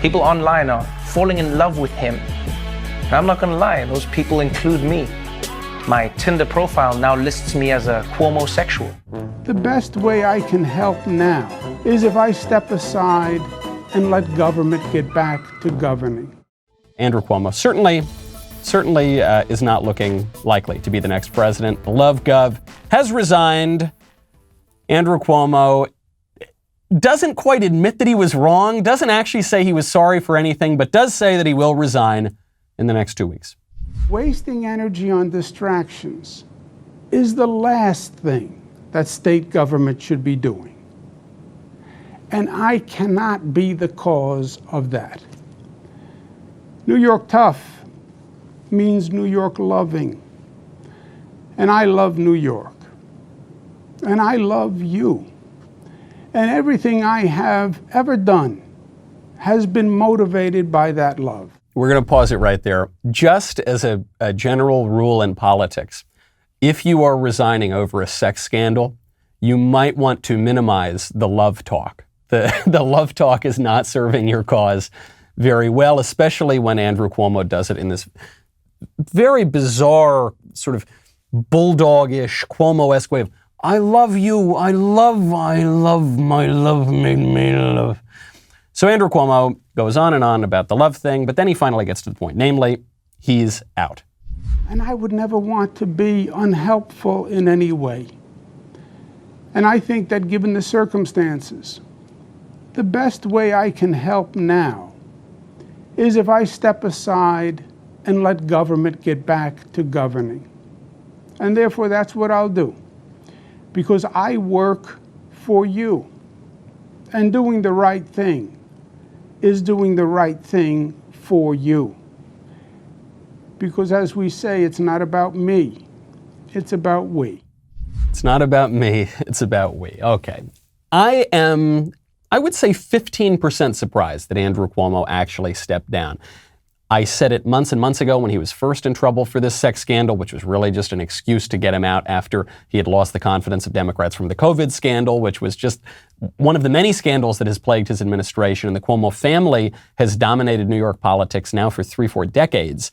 People online are falling in love with him. And I'm not gonna lie, those people include me. My Tinder profile now lists me as a CuomoSEXUal. The best way I can help now is if I step aside and let government get back to governing. Andrew Cuomo certainly is not looking likely to be the next president. The Love Gov has resigned. Andrew Cuomo doesn't quite admit that he was wrong, doesn't actually say he was sorry for anything, but does say that he will resign in the next 2 weeks. Wasting energy on distractions is the last thing that state government should be doing. And I cannot be the cause of that. New York tough means New York loving. And I love New York. And I love you. And everything I have ever done has been motivated by that love. We're going to pause it right there. Just as a general rule in politics, if you are resigning over a sex scandal, you might want to minimize the love talk. The love talk is not serving your cause very well, especially when Andrew Cuomo does it in this very bizarre, sort of bulldog-ish, Cuomo-esque way of, I love you, I love, my love made me love. So Andrew Cuomo goes on and on about the love thing, but then he finally gets to the point. Namely, he's out. And I would never want to be unhelpful in any way. And I think that given the circumstances, the best way I can help now is if I step aside and let government get back to governing. And therefore, that's what I'll do. Because I work for you. And doing the right thing is doing the right thing for you. Because as we say, it's not about me, it's about we. It's not about me, it's about we. Okay. I would say 15% surprised that Andrew Cuomo actually stepped down. I said it months and months ago when he was first in trouble for this sex scandal, which was really just an excuse to get him out after he had lost the confidence of Democrats from the COVID scandal, which was just one of the many scandals that has plagued his administration. And the Cuomo family has dominated New York politics now for 3-4 decades.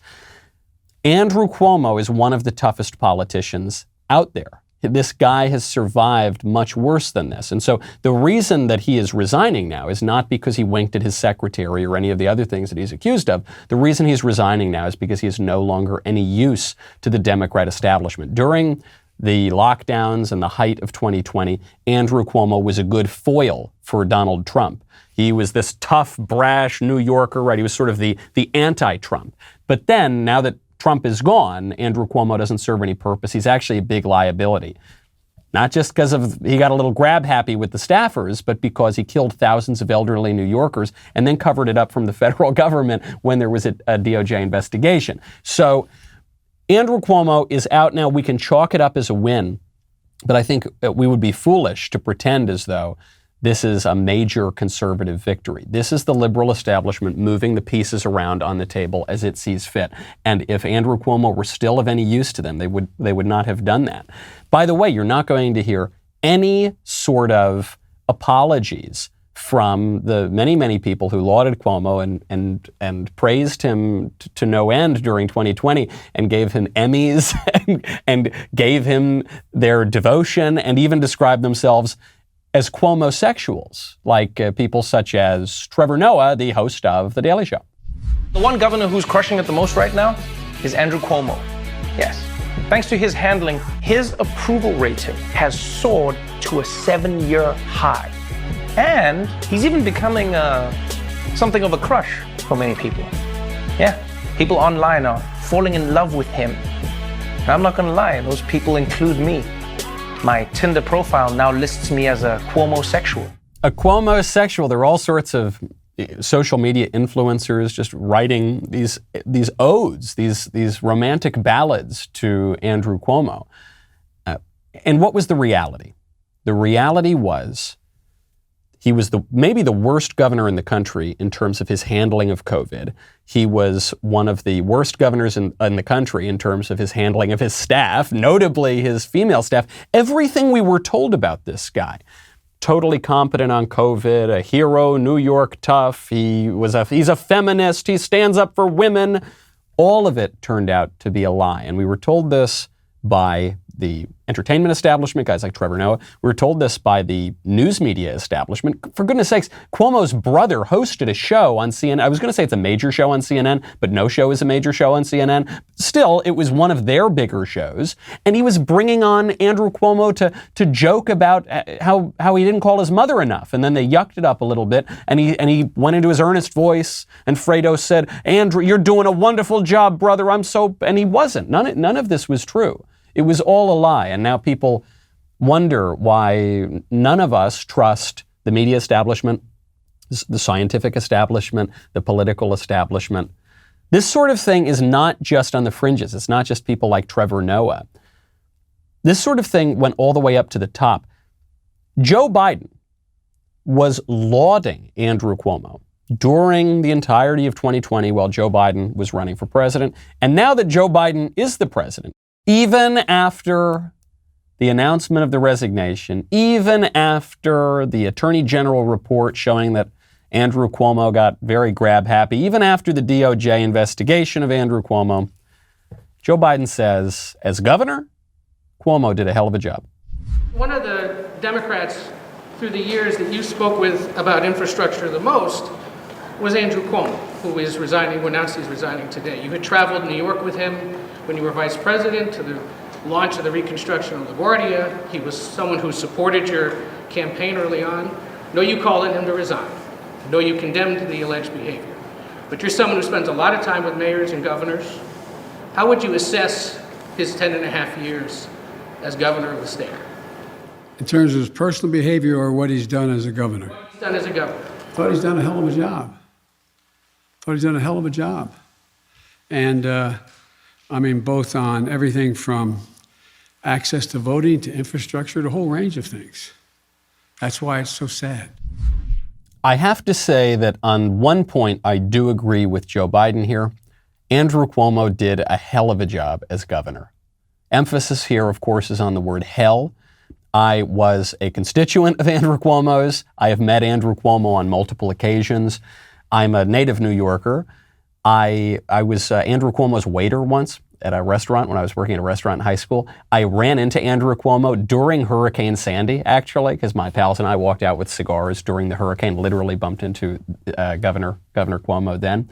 Andrew Cuomo is one of the toughest politicians out there. This guy has survived much worse than this. And so the reason that he is resigning now is not because he winked at his secretary or any of the other things that he's accused of. The reason he's resigning now is because he is no longer any use to the Democrat establishment. During the lockdowns and the height of 2020, Andrew Cuomo was a good foil for Donald Trump. He was this tough, brash New Yorker, right? He was sort of the anti-Trump. But then, now that Trump is gone, Andrew Cuomo doesn't serve any purpose. He's actually a big liability. Not just because he got a little grab happy with the staffers, but because he killed thousands of elderly New Yorkers and then covered it up from the federal government when there was a DOJ investigation. So Andrew Cuomo is out now. We can chalk it up as a win, but I think we would be foolish to pretend as though this is a major conservative victory. This is the liberal establishment moving the pieces around on the table as it sees fit. And if Andrew Cuomo were still of any use to them, they would not have done that. By the way, you're not going to hear any sort of apologies from the many, many people who lauded Cuomo and praised him to no end during 2020 and gave him Emmys and gave him their devotion and even described themselves as CuomoSEXUALs, like people such as Trevor Noah, the host of The Daily Show. The one governor who's crushing it the most right now is Andrew Cuomo. Yes. Thanks to his handling, his approval rating has soared to a 7-year high. And he's even becoming something of a crush for many people. Yeah, people online are falling in love with him. And I'm not gonna lie, those people include me. My Tinder profile now lists me as a CuomoSEXUal. A CuomoSEXUal. There are all sorts of social media influencers just writing these odes, these romantic ballads to Andrew Cuomo. And what was the reality? The reality was he was maybe the worst governor in the country in terms of his handling of COVID. He was one of the worst governors in the country in terms of his handling of his staff, notably his female staff. Everything we were told about this guy totally competent on COVID, a hero, New York tough. He's a feminist. He stands up for women. All of it turned out to be a lie. And we were told this by the entertainment establishment, guys like Trevor Noah. We were told this by the news media establishment. For goodness sakes, Cuomo's brother hosted a show on CNN. I was going to say it's a major show on CNN, but no show is a major show on CNN. Still, it was one of their bigger shows. And he was bringing on Andrew Cuomo to joke about how he didn't call his mother enough. And then they yucked it up a little bit. And he went into his earnest voice. And Fredo said, Andrew, you're doing a wonderful job, brother. And he wasn't. None of this was true. It was all a lie, and now people wonder why none of us trust the media establishment, the scientific establishment, the political establishment. This sort of thing is not just on the fringes. It's not just people like Trevor Noah. This sort of thing went all the way up to the top. Joe Biden was lauding Andrew Cuomo during the entirety of 2020 while Joe Biden was running for president, and now that Joe Biden is the president, even after the announcement of the resignation, even after the Attorney General report showing that Andrew Cuomo got very grab happy, even after the DOJ investigation of Andrew Cuomo, Joe Biden says, as governor, Cuomo did a hell of a job. One of the Democrats through the years that you spoke with about infrastructure the most was Andrew Cuomo, who is resigning, who announced he's resigning today. You had traveled New York with him when you were vice president to the launch of the reconstruction of LaGuardia. He was someone who supported your campaign early on. No, you called on him to resign. No, you condemned the alleged behavior. But you're someone who spends a lot of time with mayors and governors. How would you assess his 10.5 years as governor of the state? In terms of his personal behavior or what he's done as a governor? What he's done as a governor. I thought he's done a hell of a job. And both on everything from access to voting to infrastructure, to a whole range of things. That's why it's so sad. I have to say that on one point, I do agree with Joe Biden here. Andrew Cuomo did a hell of a job as governor. Emphasis here, of course, is on the word hell. I was a constituent of Andrew Cuomo's. I have met Andrew Cuomo on multiple occasions. I'm a native New Yorker. I was Andrew Cuomo's waiter once at a restaurant when I was working at a restaurant in high school. I ran into Andrew Cuomo during Hurricane Sandy, actually, because my pals and I walked out with cigars during the hurricane, literally bumped into Governor Cuomo then.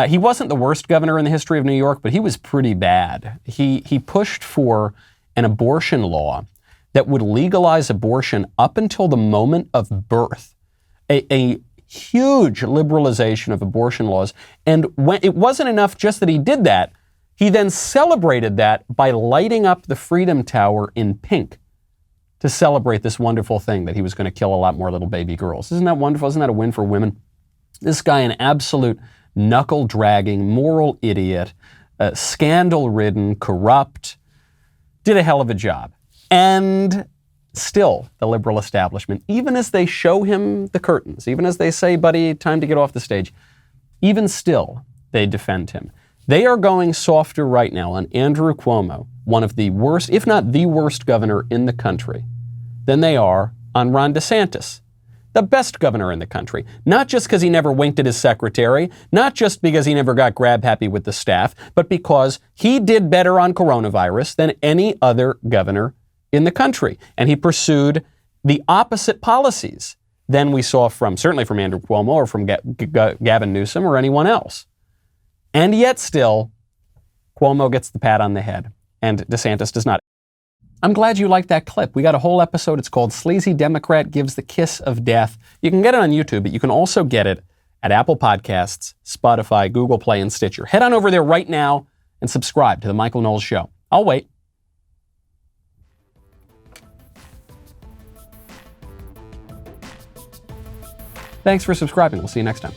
He wasn't the worst governor in the history of New York, but he was pretty bad. He pushed for an abortion law that would legalize abortion up until the moment of birth. A huge liberalization of abortion laws. And when it wasn't enough just that he did that, he then celebrated that by lighting up the Freedom Tower in pink to celebrate this wonderful thing that he was going to kill a lot more little baby girls. Isn't that wonderful? Isn't that a win for women? This guy, an absolute knuckle-dragging, moral idiot, scandal-ridden, corrupt, did a hell of a job. And still, the liberal establishment, even as they show him the curtains, even as they say, buddy, time to get off the stage, even still, they defend him. They are going softer right now on Andrew Cuomo, one of the worst, if not the worst governor in the country, than they are on Ron DeSantis, the best governor in the country. Not just because he never winked at his secretary, not just because he never got grab happy with the staff, but because he did better on coronavirus than any other governor in the country. And he pursued the opposite policies than we saw certainly from Andrew Cuomo or from Gavin Newsom or anyone else. And yet still, Cuomo gets the pat on the head and DeSantis does not. I'm glad you liked that clip. We got a whole episode. It's called Sleazy Democrat Gives the Kiss of Death. You can get it on YouTube, but you can also get it at Apple Podcasts, Spotify, Google Play, and Stitcher. Head on over there right now and subscribe to The Michael Knowles Show. I'll wait. Thanks for subscribing. We'll see you next time.